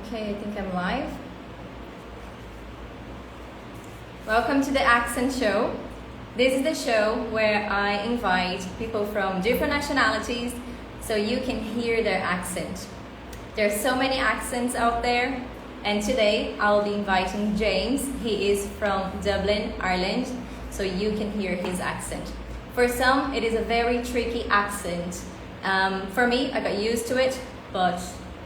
Okay, I think I'm live. Welcome to the Accent Show. This is the show where I invite people from different nationalities so you can hear their accent. There are so many accents out there, and today I'll be inviting James. He is from Dublin, Ireland, so you can hear his accent. For some, it is a very tricky accent. For me, I got used to it, but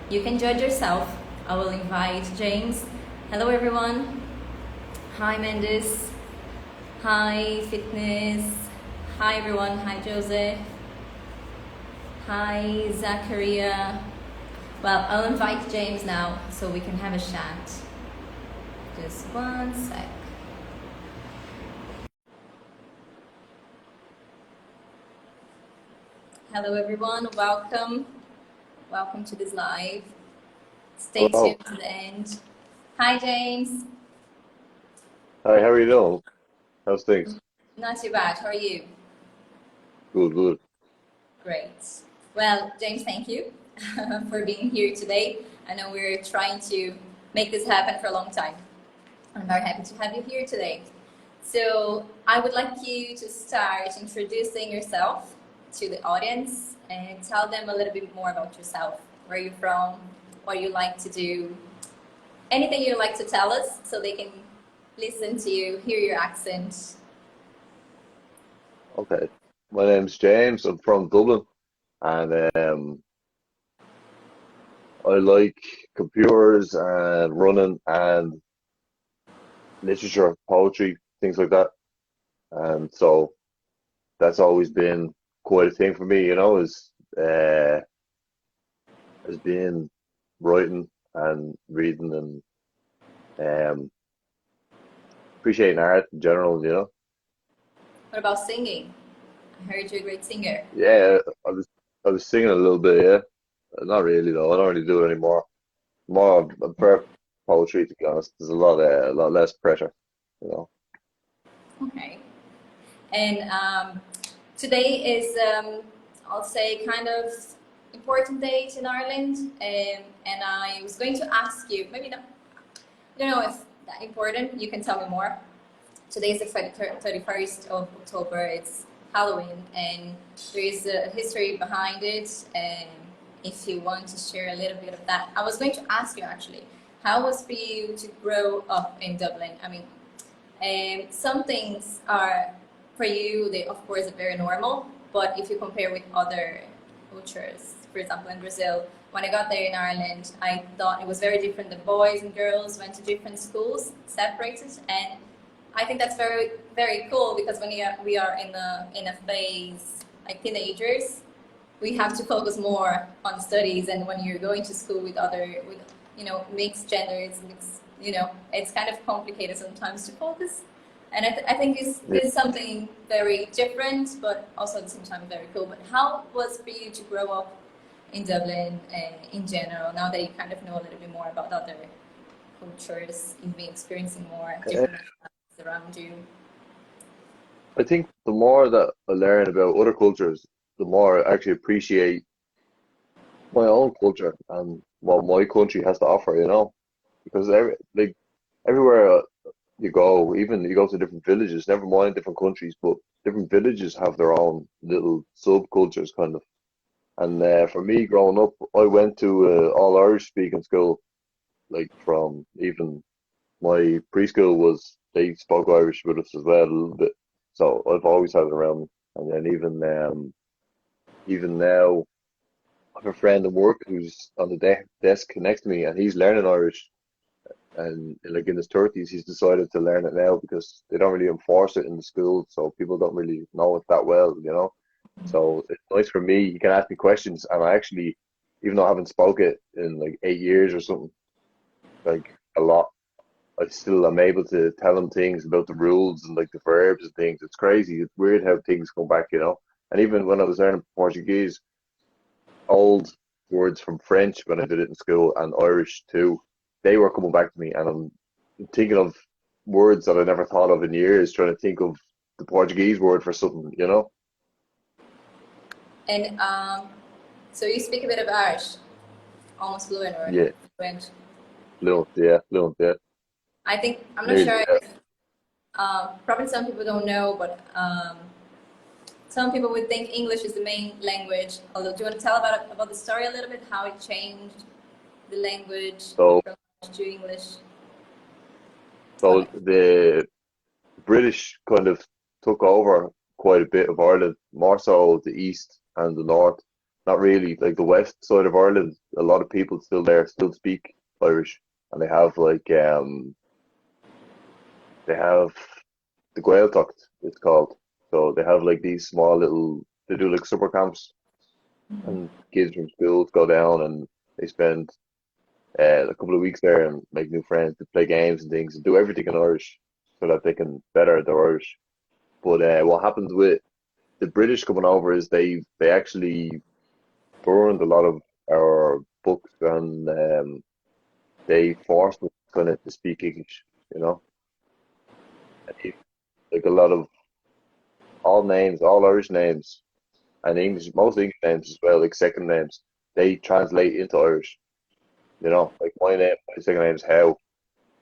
you can judge yourself. I will invite James. Hello everyone. Hi Mendes. Hi Fitness. Hi everyone. Hi Joseph. Hi Zachariah. Well, I'll invite James now so we can have a chat. Just one sec. Hello everyone. Welcome. Welcome to this live. Stay Hello. tuned to the end. Hi James. Hi, how are you doing? How's things? Not too bad. How are you? Good, good. Great. Well, James, thank you for being here today. I know we're trying to make this happen for a long time. I'm very happy to have you here today. So I would like you to start introducing yourself to the audience and tell them a little bit more about yourself, where you're from, what you like to do, anything you'd like to tell us so they can listen to you, hear your accent. Okay. My name's James. I'm from Dublin, and I like computers and running and literature, poetry, things like that. And so that's always been quite a thing for me, uh, has been writing and reading and um, appreciating art in general. What about singing? I heard you're a great singer. Yeah, I was singing a little bit, yeah. Not really though. I don't really do it anymore. More I prefer poetry to be honest. There's a lot less pressure, you know. Okay. And today is, I'll say, kind of important date in Ireland. And I was going to ask you, maybe not, I don't know if that important. You can tell me more. Today is the 31st of October. It's Halloween, and there is a history behind it. And if you want to share a little bit of that, I was going to ask you actually, how was for you to grow up in Dublin? I mean, some things are for you, they of course are very normal, but if you compare with other cultures, for example in Brazil, when I got there in Ireland, I thought it was very different. The boys and girls went to different schools, separated, and I think that's very, very cool because when we are in a phase like teenagers, we have to focus more on studies, and when you're going to school with mixed genders, it's kind of complicated sometimes to focus. And I think Yeah. this is something very different, but also at the same time very cool. But how was for you to grow up in Dublin in general, now that you kind of know a little bit more about other cultures, you've been experiencing more Uh, different nationalities around you? I think the more that I learn about other cultures, the more I actually appreciate my own culture and what my country has to offer. Because everywhere you go, even you go to different villages, never mind different countries, but different villages have their own little subcultures kind of. And for me, growing up, I went to all Irish speaking school, like from even my preschool was they spoke Irish with us as well a little bit. So I've always had it around me. And then even now, I have a friend at work who's on the desk next to me, and he's learning Irish. And like in his 30s, he's decided to learn it now because they don't really enforce it in the school, so people don't really know it that well. So it's nice for me. You can ask me questions, and I actually, even though I haven't spoke it in like 8 years or something, like a lot, I still am able to tell him things about the rules and like the verbs and things. It's crazy. It's weird how things come back. And even when I was learning Portuguese, old words from French when I did it in school and Irish too, they were coming back to me, and I'm thinking of words that I never thought of in years, trying to think of the Portuguese word for something. And so you speak a bit of Irish, almost fluent or Yeah, French. fluent, yeah. I think, I'm not Nearly, sure yeah. if, probably some people don't know, but some people would think English is the main language. Although, do you want to tell about the story a little bit, how it changed the language So, from Dutch to English? Go so ahead. the British kind of took over quite a bit of Ireland, more so the east and the north. Not really like the west side of Ireland. A lot of people still there still speak Irish, and they have the Gaeltacht, it's called. So they have like these small little, they do like summer camps, and kids from schools go down and they spend a couple of weeks there and make new friends, to play games and things, and do everything in Irish so that they can better their Irish. But what happens with the British coming over is they actually burned a lot of our books, and they forced us kind of to speak English, you know. Like a lot of all names, all Irish names, and English, most English names as well, like second names, they translate into Irish. You know, like my second name is Howe,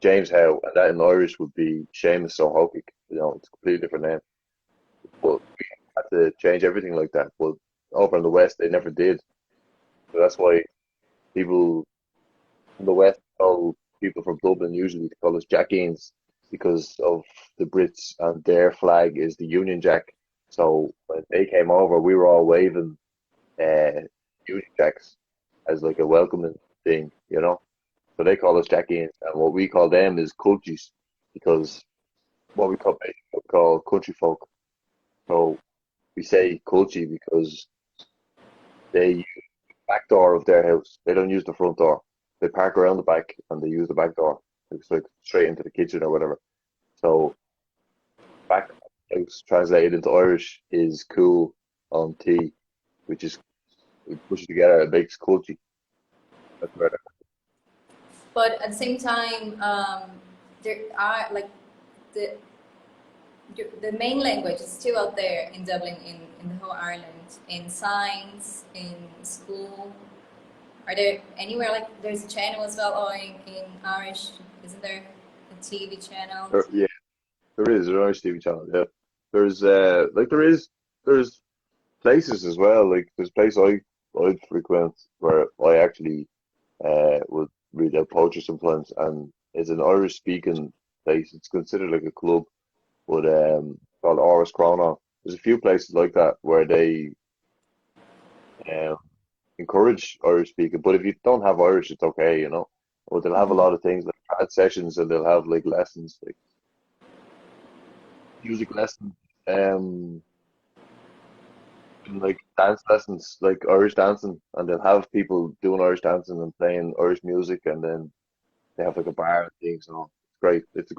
James Howe, and that in Irish would be Seamus O'Hokic. You know, it's a completely different name. But we had to change everything like that. But over in the West, they never did. So that's why people from the West call people from Dublin usually call us Jackeens, because of the Brits, and their flag is the Union Jack. So when they came over, we were all waving uh, Union Jacks as like a welcoming thing, you know. So they call us Jackies, and what we call them is Culchies, because what we call country folk. So we say Culchie because they use the back door of their house. They don't use the front door. They park around the back and they use the back door. It's like straight into the kitchen or whatever. So back house translated into Irish is cool on tea, which is we push it together, it makes Culchie. That's right. But at the same time, there are like the the main language is still out there in Dublin, in the whole Ireland, in science, in school. Are there anywhere like there's a channel as well, or in Irish? Isn't there a TV channel? Yeah, there is an Irish TV channel. Yeah, there's like there's places as well. Like there's a place I'd frequent where I actually would read out poetry sometimes, and it's an Irish speaking place. It's considered like a club, but called Áras Cróna. There's a few places like that where they um encourage Irish speaking. But if you don't have Irish, it's okay, you know. But they'll have a lot of things like art sessions, and they'll have like lessons, like music lessons, um, and like dance lessons, like Irish dancing, and they'll have people doing Irish dancing and playing Irish music, and then they have like a bar and things. So it's great. It's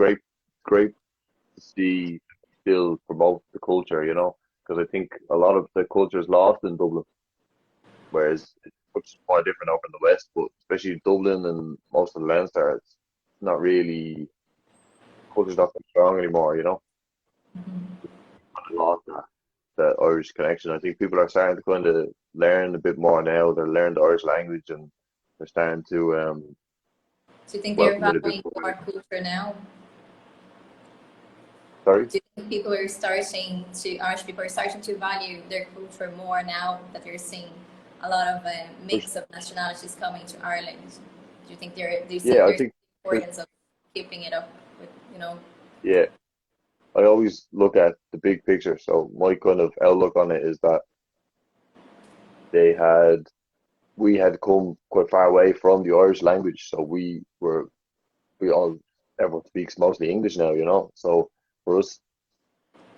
great to see still promote the culture, you know, because I think a lot of the culture is lost in Dublin, whereas it's much more different over in the West. But especially Dublin and most of the Leinster, it's not really culture's not that strong anymore, you know. Kind of lost the Irish connection. I think people are starting to kind of learn a bit more now. They're learning the Irish language, and they're starting to Do you think they're welcome it a bit valuing more. more culture now? Sorry? Do you think Irish people are starting to value their culture more now that they're seeing a lot of mix of nationalities coming to Ireland? Do you think do you see Yeah, I there's think, like, importance of keeping it up with, you know? yeah, I always look at the big picture. So my kind of outlook on it is that they had, we had come quite far away from the Irish language. So we all, everyone speaks mostly English now, you know. So for us,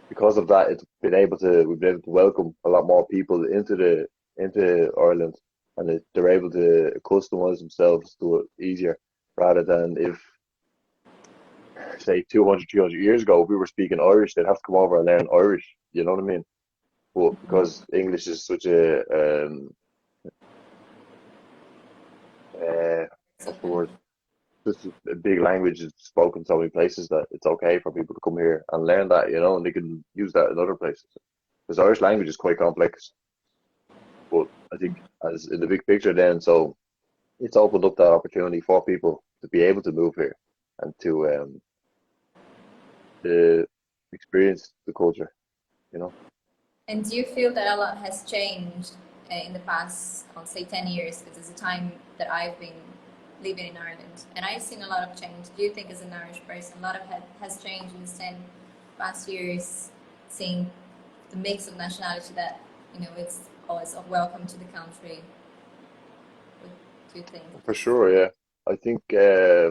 because of that, we've been able to welcome a lot more people into Ireland, and they're able to customize themselves to it easier, rather than if, say, 200, 300 years ago, if we were speaking Irish, they'd have to come over and learn Irish. You know what I mean? But because English is such a what's the word? Just a big language, is spoken so many places that it's okay for people to come here and learn that, you know, and they can use that in other places. Because Irish language is quite complex, but I think as in the big picture, then so it's opened up that opportunity for people to be able to move here and to experience the culture, you know. And do you feel that a lot has changed in the past, I'll say 10 years, because it's a time that I've been living in Ireland, and I've seen a lot of change. Do you think, as an Irish person, a lot of has changed in the 10 past years, seeing the mix of nationality that, you know, it's always a welcome to the country? What do you think? For sure, yeah. I think a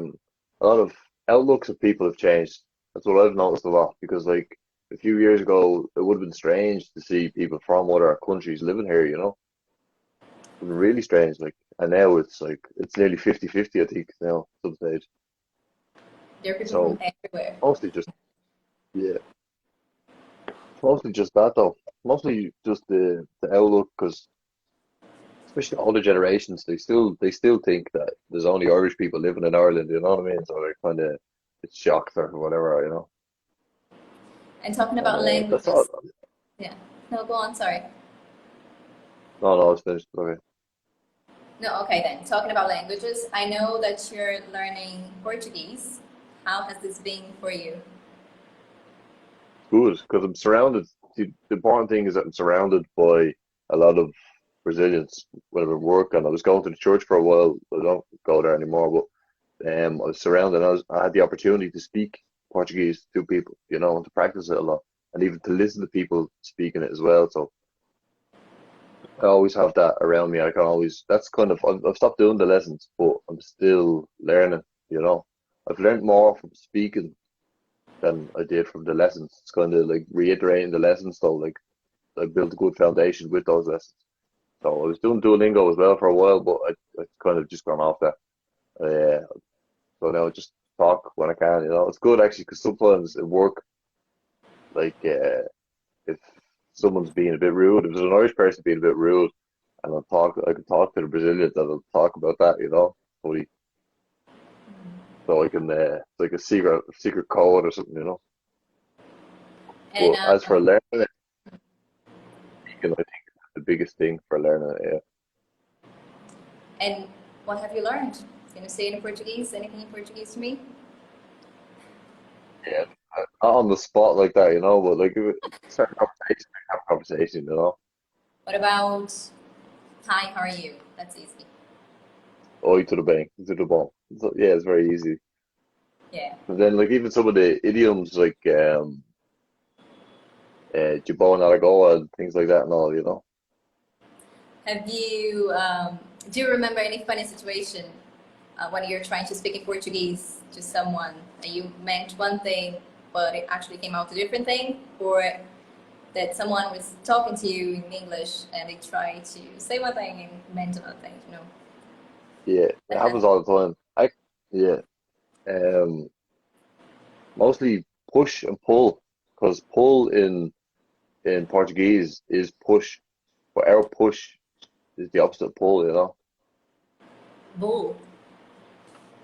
lot of outlooks of people have changed. That's what I've noticed a lot because, like, a few years ago, it would have been strange to see people from other countries living here, you know? It would be really strange, like, and now it's like, it's nearly 50-50, I think, now, at some stage. There are people So, from everywhere. mostly just, yeah, mostly just that, though. Mostly just the outlook, because especially older generations, they still think that there's only Irish people living in Ireland, you know what I mean? So they're kind of, it's shocked or whatever, you know? And talking And about that's all. languages, yeah. No, go on, sorry. No, no, it's finished. Okay. No, okay then. Talking about languages, I know that you're learning Portuguese. How has this been for you? Good, because I'm surrounded. The important thing is that I'm surrounded by a lot of Brazilians whenever I work, and I was going to the church for a while. I don't go there anymore, but I was surrounded. I had the opportunity to speak Portuguese to people, you know, and to practice it a lot, and even to listen to people speaking it as well. So I always have that around me. I can always. That's kind of. I've stopped doing the lessons, but I'm still learning. You know, I've learned more from speaking than I did from the lessons. It's kind of like reiterating the lessons, so like I built a good foundation with those lessons. So I was doing Duolingo as well for a while, but I kind of just gone off that. So now I just talk when I can. You know, it's good actually because sometimes at work, like if someone's being a bit rude, if there's an Irish person being a bit rude, and I can talk to the Brazilians and I'll talk about that. You know, so I can it's like a secret code or something. You know. And But as for learning it, I think it's the biggest thing for learning it. Yeah. and what have you learned? Can you say it in Portuguese? Anything in Portuguese to me? Yeah, not on the spot like that, you know, but like if it, start a conversation, have a conversation, you know. What about hi, how are you? That's easy. Oi to the bank, to the ball. So, yeah, it's very easy. Yeah. And then like even some of the idioms like Jabon Alagoa and things like that and all, you know. Have you, do you remember any funny situation when you're trying to speak in Portuguese to someone and you meant one thing, but it actually came out a different thing? Or that someone was talking to you in English and they tried to say one thing and meant another thing, you know? Yeah, it That happens happened. all the time. Yeah, um, mostly push and pull, because pull in Portuguese is push, but our push is the opposite of pull, you know. Bull.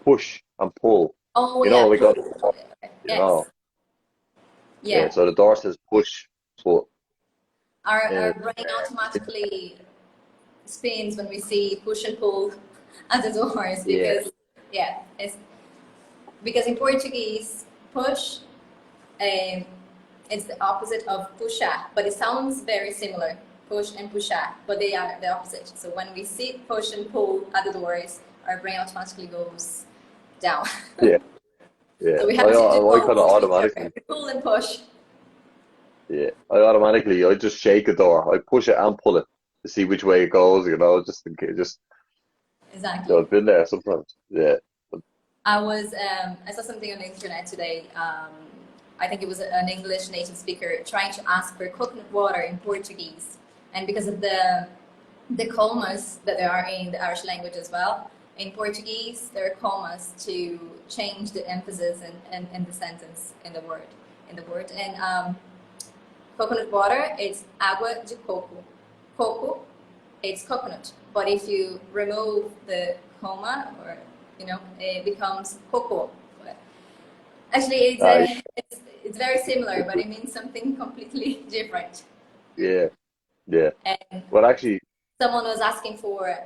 Push and pull, Oh, you know, yeah, like on pull. the door, you know. Yes. Yeah, Yeah. so the door says push, but Our uh, brain automatically spins when we see push and pull at the doors yeah, because, yeah, it's because in Portuguese, push um, it's the opposite of puxar, but it sounds very similar, push and puxar, but they are the opposite. So when we see push and pull at the doors, our brain automatically goes down. yeah, yeah. So we I have to do I kind of both together, automatically, pull and push. yeah, I just shake a door. I push it and pull it to see which way it goes, you know, just in case, just Exactly. I've been there sometimes. Yeah, but I saw something on the internet today. I think it was an English native speaker trying to ask for coconut water in Portuguese, and because of the commas that there are in the Irish language as well, in Portuguese there are commas to change the emphasis and the sentence in the word. And coconut water is água de coco. Coco, it's coconut. But if you remove the comma, or it becomes cocoa. But actually, I, it's very similar, but it means something completely different. yeah, yeah. And Well, actually, someone was asking for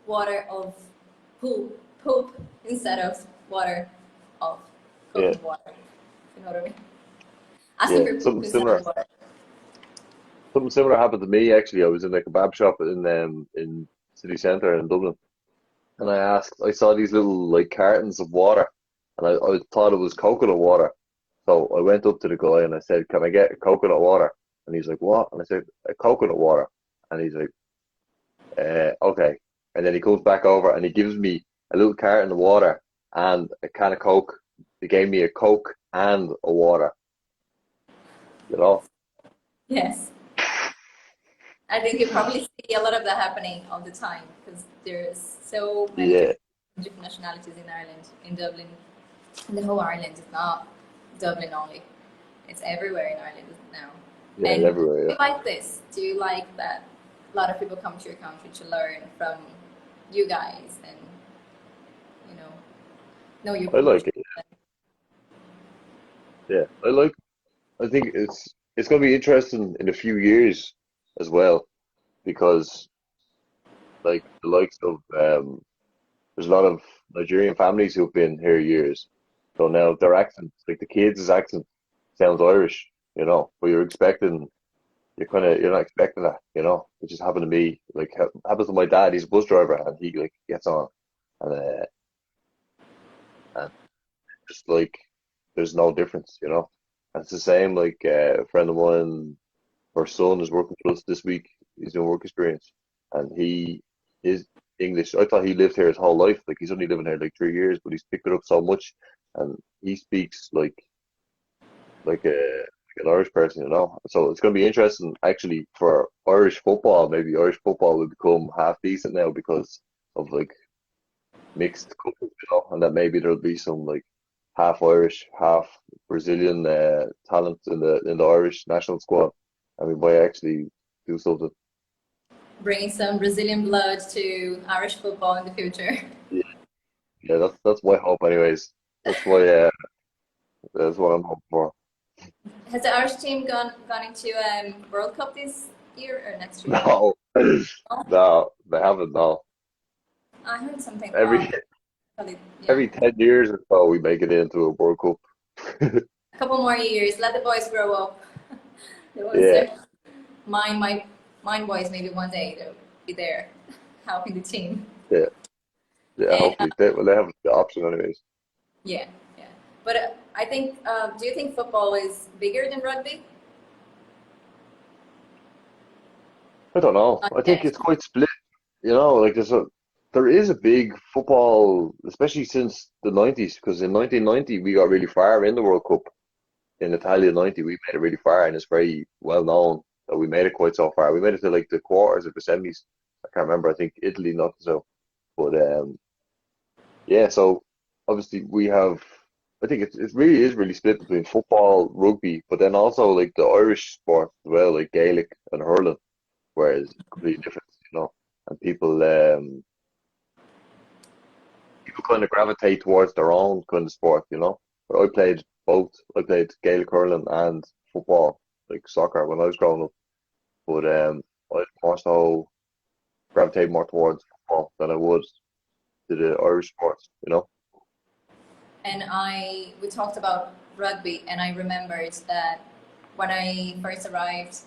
water of poop instead of water of yeah, coconut water. You know what I mean? Asking yeah. for Something coconut similar. water. Something similar happened to me actually. I was in a kebab shop in city centre in Dublin, and I saw these little like cartons of water, and I thought it was coconut water. So I went up to the guy and I said, "Can I get coconut water?" And he's like, "What?" And I said, "Coconut water." And he's like, okay." And then he comes back over and he gives me a little carton of water and a can of Coke. He gave me a Coke and a water, you know? Yes. I think you probably see a lot of that happening all the time because there's so many Yeah, different nationalities in Ireland, in Dublin. And the whole Ireland is not Dublin only. It's everywhere in Ireland now. yeah, And everywhere, do yeah. you like this? Do you like that a lot of people come to your country to learn from you guys and, you know your I culture? like it. Yeah, I think it's going to be interesting in a few years as well because like the likes of there's a lot of Nigerian families who've been here years. So now their accent, like the kids' accent sounds Irish, but you're not expecting that, It just happened to me, like happens to my dad, he's a bus driver and he like gets on and just like there's no difference, And it's the same like a friend of mine, her son is working for us this week. He's doing work experience, and he is English. I thought he lived here his whole life. Like he's only living here like 3 years, but he's picked it up so much, and he speaks like an Irish person, So it's going to be interesting actually for Irish football. Maybe Irish football will become half decent now because of like mixed couples, and that maybe there'll be some like half Irish, half Brazilian talent in the Irish national squad, and we might actually do something. Bringing some Brazilian blood to Irish football in the future. Yeah, yeah, that's my hope, anyways. That's my that's what I'm hoping for. Has the Irish team gone into World Cup this year or next year? No, Oh, no, they haven't. No, I heard something every about yeah. every 10 years or so, we make it into a World Cup. A couple more years. Let the boys grow up. The ones Yeah, that mine boys maybe one day they'll be there helping the team. yeah, yeah. And Hopefully, they have the option, anyways. yeah, yeah. But I think, do you think football is bigger than rugby? I don't know. Not I think yet. it's quite split. Like there is a big football, especially since the 90s, because in 1990 we got really far in the World Cup. In Italia 90, we made it really far, and it's very well known that we made it quite so far. We made it to like the quarters of the semis. I can't remember. I think Italy not so, but yeah. So obviously we have. I think it really is really split between football, rugby, but then also like the Irish sport as well, like Gaelic and hurling, whereas completely different. And people kind of gravitate towards their own kind of sport. But I played both. I played Gaelic hurling and football, like soccer, when I was growing up. But I'd more so gravitate more towards football than I would to the Irish sports. And we talked about rugby, and I remembered that when I first arrived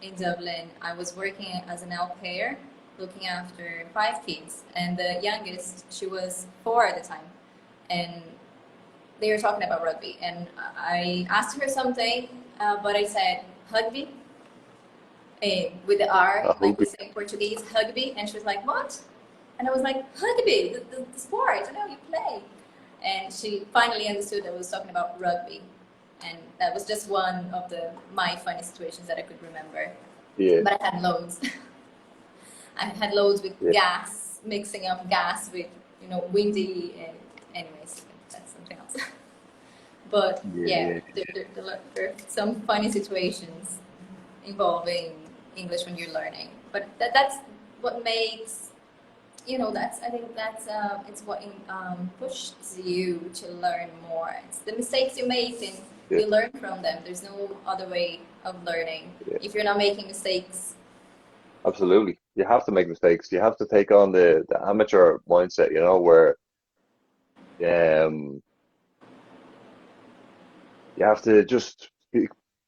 in Dublin, I was working as an au pair, looking after 5 kids, and the youngest, she was 4 at the time, and they were talking about rugby, and I asked her something, but I said rugby with the R, like we Rugby. say in Portuguese, rugby, and she was like, "What?" And I was like, "Rugby, the sport, I know you play." And she finally understood that I was talking about rugby, and that was just one of my funny situations that I could remember. Yeah, But I had loads. I had loads with yeah, gas, mixing up gas with windy, and anyways, that's something else. But yeah, yeah, yeah, there are some funny situations involving English when you're learning. But that's what makes, that's, I think that's it's what pushes you to learn more. It's the mistakes you make and yeah, you learn from them. There's no other way of learning. yeah. If you're not making mistakes, Absolutely. You have to make mistakes. You have to take on the amateur mindset, where um, you have to just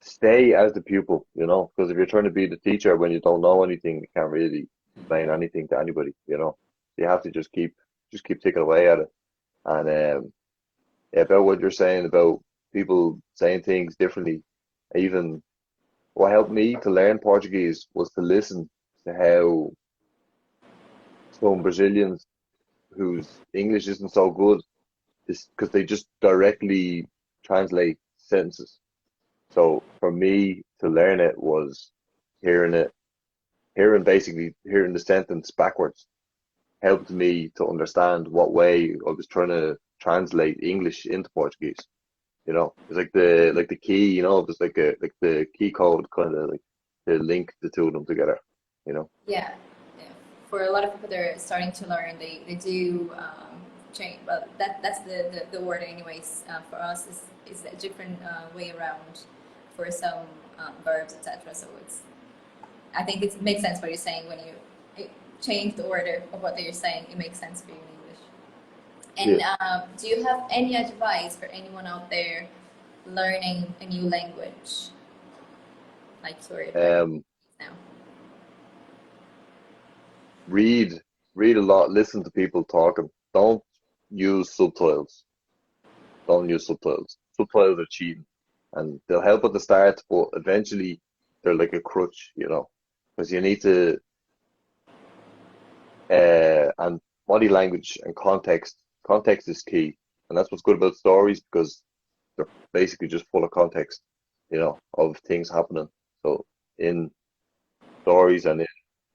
stay as the pupil, you know, because if you're trying to be the teacher when you don't know anything, you can't really explain anything to anybody, you know. You have to just keep ticking away at it. And yeah, about what you're saying about people saying things differently, even what helped me to learn Portuguese was to listen to how some Brazilians whose English isn't so good is because they just directly translate sentences. So for me to learn it was hearing it, hearing the sentence backwards helped me to understand what way I was trying to translate English into Portuguese. You know, it's like the key, you know, it's like the key code kind of like to link the two of them together, you know. Yeah, yeah. For a lot of people that are starting to learn, they do change. Well, that's the word, anyways. For us, is a different way around for some verbs, etc. So it's, I think it makes sense what you're saying when you change the order of what you're saying. It makes sense for you in English. And Yeah. do you have any advice for anyone out there learning a new language, like sort of learning Um, now? read, read a lot, listen to people talking. Don't use subtitles. Don't use subtitles. Subtitles are cheating, and they'll help at the start, but eventually they're like a crutch, you know, because you need to and body language and context. Context is key, and that's what's good about stories because they're basically just full of context, you know, of things happening. So in stories and in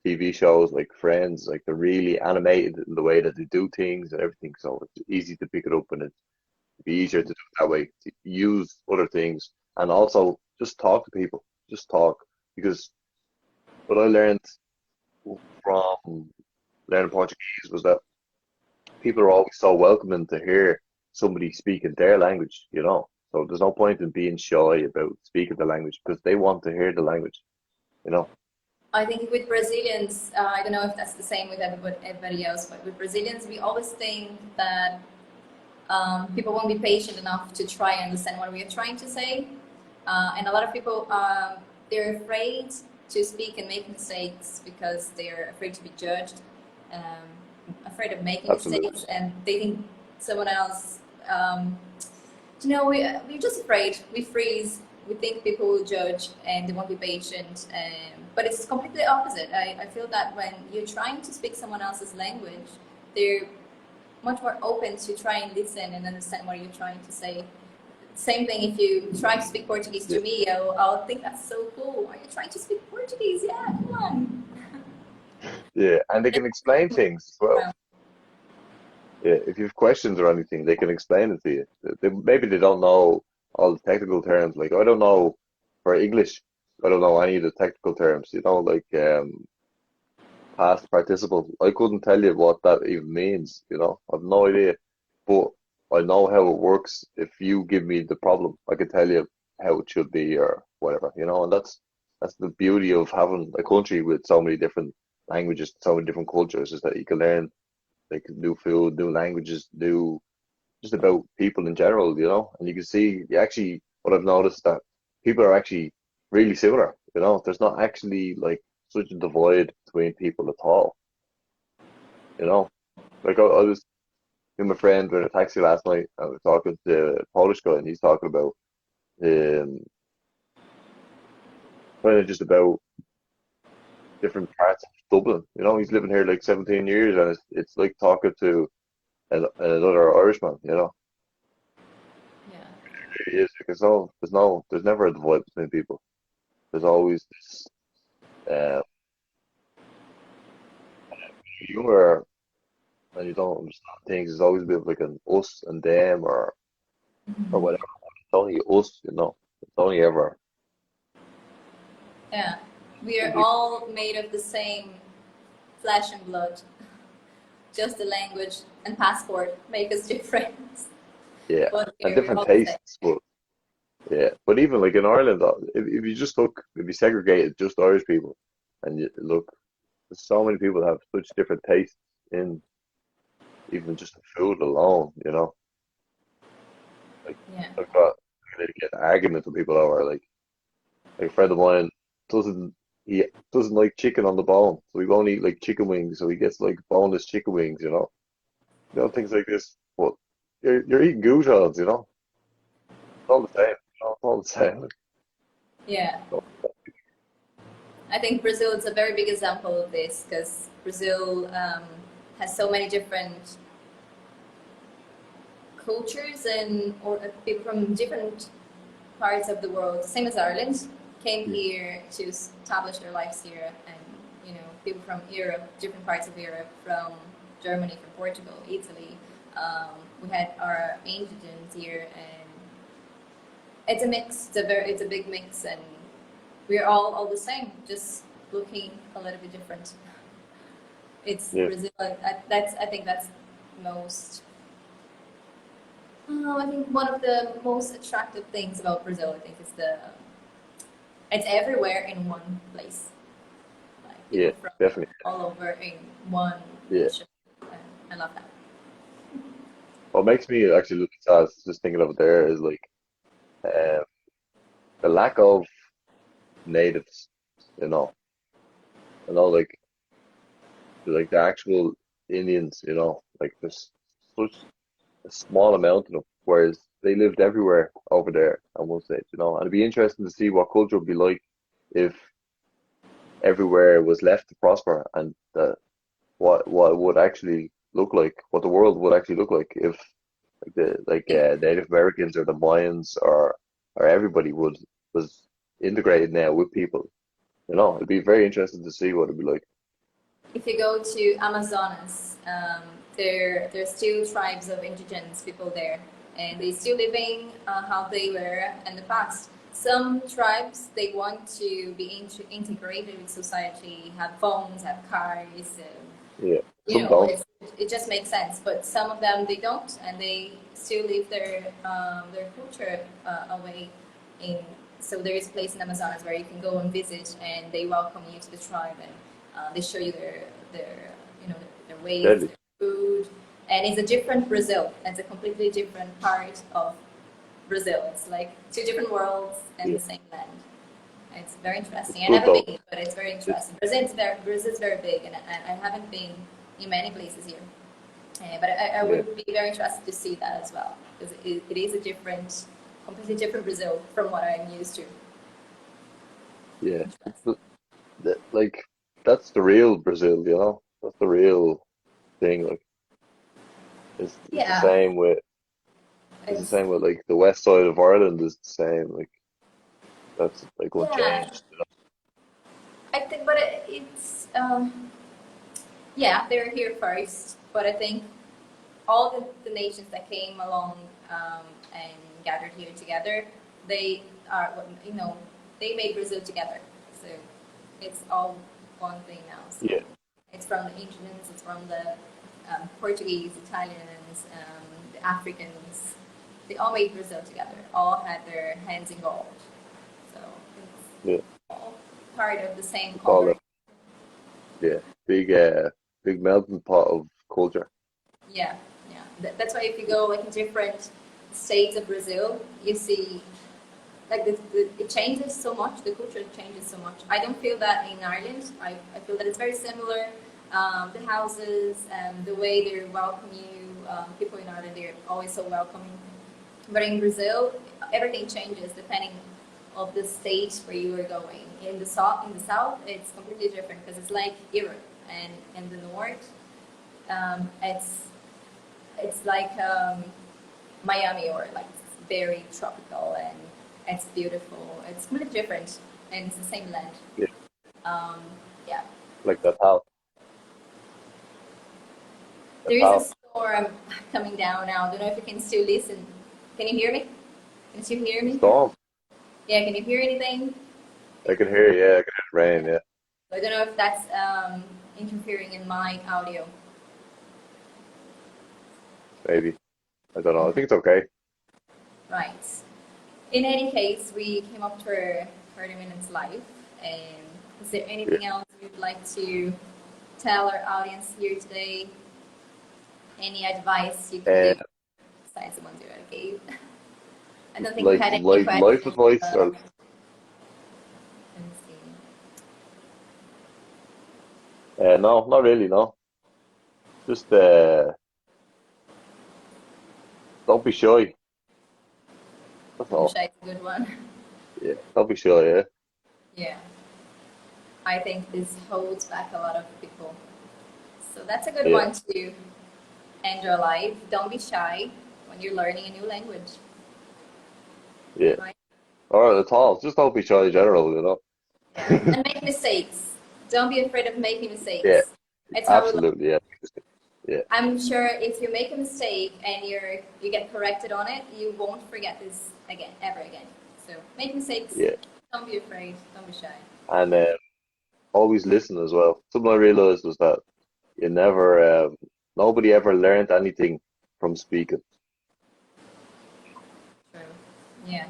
TV shows like Friends, like they're really animated in the way that they do things and everything. So it's easy to pick it up and it'd be easier to do it that way. To use other things and also just talk to people. Just talk because what I learned from learning Portuguese was that people are always so welcoming to hear somebody speaking their language, you know. So there's no point in being shy about speaking the language because they want to hear the language, you know. I think with Brazilians, I don't know if that's the same with everybody else, but with Brazilians, we always think that people won't be patient enough to try and understand what we are trying to say. And a lot of people, they're afraid to speak and make mistakes because they're afraid to be judged, afraid of making Absolutely. mistakes, and they think someone else, you know, we're just afraid. We freeze. We think people will judge and they won't be patient. But it's completely opposite. I feel that when you're trying to speak someone else's language, they're much more open to try and listen and understand what you're trying to say. Same thing if you try to speak Portuguese Yeah, to me, I'll think that's so cool. Are you trying to speak Portuguese? Yeah, come on. yeah, and they can explain things as well. Well, Yeah, if you have questions or anything, they can explain it to you. Maybe they don't know all the technical terms. Like I don't know for English, I don't know any of the technical terms. You know, like past participle. I couldn't tell you what that even means. You know, I've no idea. But I know how it works. If you give me the problem, I can tell you how it should be or whatever. You know, and that's the beauty of having a country with so many different languages, so many different cultures, is that you can learn like new food, new languages, new just about people in general, you know. And you can see, you actually, what I've noticed that people are actually really similar, you know. There's not actually like such a divide between people at all, you know. Like I was with my friend in a taxi last night, and I was talking to a Polish guy, and he's talking about um, kind of just about different parts of Dublin. You know, he's living here like 17 years, and it's like talking to another Irishman, you know. yeah. It is because there's never a divide between people. There's always this humor and you don't understand things. There's always a bit of like an us and them or Mhm. whatever. It's only us, you know. It's only ever Yeah. We two are people. all made of the same flesh and blood. Just the language and passport make us different. Yeah, But and we're different all the same. tastes, but yeah. But even like in Ireland, if you just look, if you segregated just Irish people, and you look, there's so many people that have such different tastes in even just the food alone, you know. Like Yeah. I've got I get arguments with people over like a friend of mine doesn't he doesn't like chicken on the bone, so he won't eat like chicken wings, so he gets like boneless chicken wings, things like this. But you're eating goujons, it's all the same, it's all the same. Yeah. I think Brazil is a very big example of this because Brazil has so many different cultures and or people from different parts of the world, same as Ireland, came Yeah, here to establish their lives here, and people from Europe, different parts of Europe, from Germany, from Portugal, Italy. We had our indigents here, and it's a mix. It's a big mix, and we're all the same, just looking a little bit different. It's yeah, Brazil. I think that's most. I think one of the most attractive things about Brazil, I think, is it's everywhere in one place. Like yeah, people from definitely. all over in one Yeah. nation. And I love that. What makes me actually look sad, just thinking of it there, is like uh, the lack of natives, you know, like the actual Indians, like there's such a small amount of them, whereas they lived everywhere over there at one stage, and it'd be interesting to see what culture would be like if everywhere was left to prosper, and what it would actually look like, what the world would actually look like if Native Americans or the Mayans or everybody was integrated now with people. It'd be very interesting to see what it'd be like. If you go to Amazonas, there's still tribes of indigenous people there, and they still living how they were in the past. Some tribes they want to be integrated with society, have phones, have cars. Yeah, some don't. It just makes sense. But some of them they don't, and they still leave their culture away. In so there is a place in Amazonas where you can go and visit, and they welcome you to the tribe, and they show you their their ways, Deadly. their food, and it's a different Brazil. It's a completely different part of Brazil. It's like two different worlds and Yeah, the same land. It's very it's interesting. I good never though. been, but it's very It, interesting. Brazil is very big, and I haven't been in many places here. But I yeah, would be very interested to see that as well, because it is a completely different Brazil from what I'm used to. yeah. It's Interesting. like that's the real Brazil, That's the real thing. Like it's the Yeah, same with it's the it's same with like the west side of Ireland is the same. Like that's like yeah. unchanged. I think, but it's yeah, they're here first. But I think all the nations that came along and gathered here together, they are they made Brazil together. So it's all one thing now. So Yeah, it's from the Indians, it's from the Portuguese, Italians, the Africans. They all made Brazil together. All had their hands in gold. So it's yeah. all part of the same It's all coloring. a yeah big melting pot of culture. Yeah, yeah. That's why if you go like in different states of Brazil, you see like it changes so much. The culture changes so much. I don't feel that in Ireland. I feel that it's very similar. The houses, the way they welcome you. People in Ireland they're always so welcoming. But in Brazil, everything changes depending of the state where you are going. In the south, it's completely different because it's like Europe, and in the north, it's like Miami, or like it's very tropical and it's beautiful. It's completely different, and it's the same land. Yeah, Um, yeah, like that how there that's is a how storm coming down now. I don't know if you can still listen. Can you hear me? Can you still hear me? storm. Yeah, can you hear anything? I can hear you. Yeah, I can hear the rain. Yeah. Yeah, I don't know if that's interfering in my audio. maybe. I don't know. I Okay, think it's okay. right. In any case, we came up to our 30 minutes live. And is there Yeah. anything else you'd like to tell our audience here today? Any advice you can And give besides the ones you already gave? I don't think we had any life questions. advice or Let me see. no, not really, no. Just don't be shy. That's I'm all. sure it's a good one. Yeah, don't be shy. Yeah, Yeah, I think this holds back a lot of people. So that's a good yeah, one to end your life. Don't be shy when you're learning a new language, yeah. right? Or at all. Just don't be shy in general. Yeah, and make mistakes. Don't be afraid of making Yeah, mistakes. It's how we learn. absolutely. Yeah, yeah, I'm sure if you make a mistake and you get corrected on it, you won't forget this again, ever again. So make mistakes. yeah. Don't be afraid. Don't be shy. And always listen as well. Something I realized was that you never, nobody ever learned anything from speaking. True. Yeah.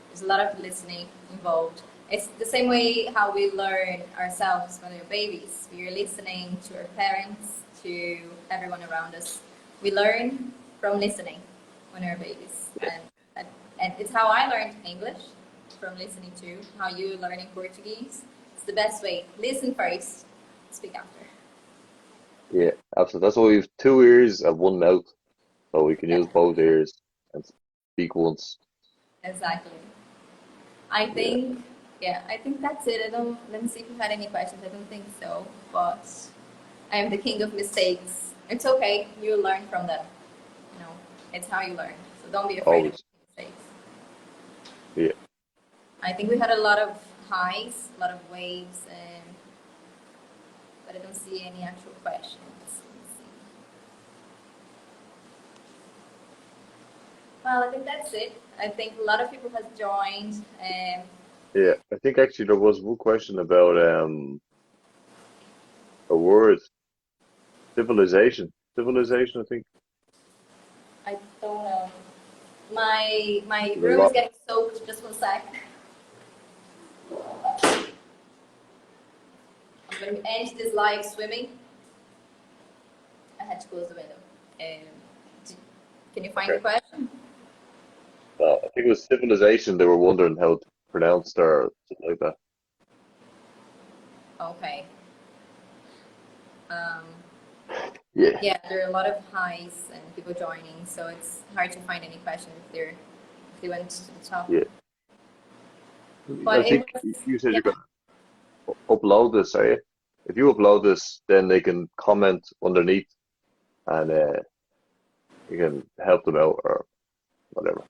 There's a lot of listening involved. It's the same way how we learn ourselves when we're babies. We're listening to our parents, to everyone around us. We learn from listening when we're babies. Yeah, And it's how I learned English, from listening to how you learn in Portuguese. It's the best way. Listen first, speak after. yeah, absolutely. That's why we have two ears and one mouth, so we can Yeah, use both ears and speak once. exactly. I Yeah, think, yeah, I think that's it. Let me see if you had any questions. I don't think so, but I am the king of mistakes. It's okay. You learn from them. You know, it's how you learn. So don't be afraid of always. mistakes. Yeah, I think we had a lot of highs, a lot of waves, but I don't see any actual questions. Let me see. Well, I think that's it. I think a lot of people have joined. yeah. I think actually there was one question about a word, civilization. Civilization, I think. I don't know. My There's a room is lot. getting soaked. Just one sec. I'm going to end this live swimming. I had to close the window. Um, d- can you find Okay. the question? I think it was civilization. They were wondering how to pronounce or something like that. Okay. Um, Yeah. yeah, there are a lot of highs and people joining, so it's hard to find any questions if they went to the top. Yeah. But I it think was, you said yeah, you're gonna upload this, are you? If you upload this, then they can comment underneath and you can help them out or whatever.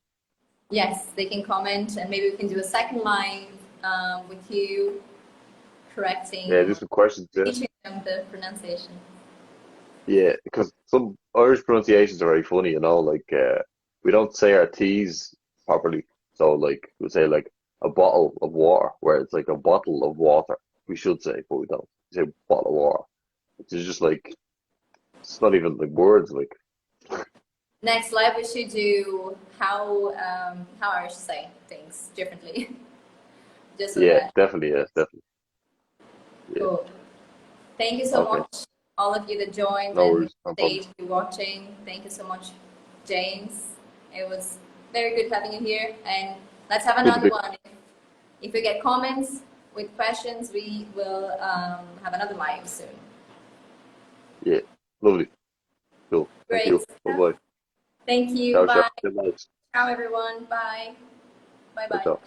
yes, they can comment, and maybe we can do a second live with you Yeah, correcting do or some questions. Yeah, teaching them the pronunciation. yeah, because some Irish pronunciations are very funny. Like we don't say our T's properly. So like we say like a bottle of water, where it's like a bottle of water. We should say, but we don't. We say bottle of water. Which is just like it's not even like words. Like Next live, we should do how Irish say things differently, just so yeah, that. definitely, yeah, definitely, yeah. Cool. Thank you so Okay, much, all of you that joined no and worries, no problem. stayed watching. Thank you so much, James. It was very good having you here, and let's have Good to another be. one. If we get comments with questions, we will have another live soon. Yeah, lovely, cool. Thank Great. you. Bye bye. Thank you. Ciao, ciao. Bye. Good night. Ciao, everyone. Bye. Bye. Ciao, Bye. ciao.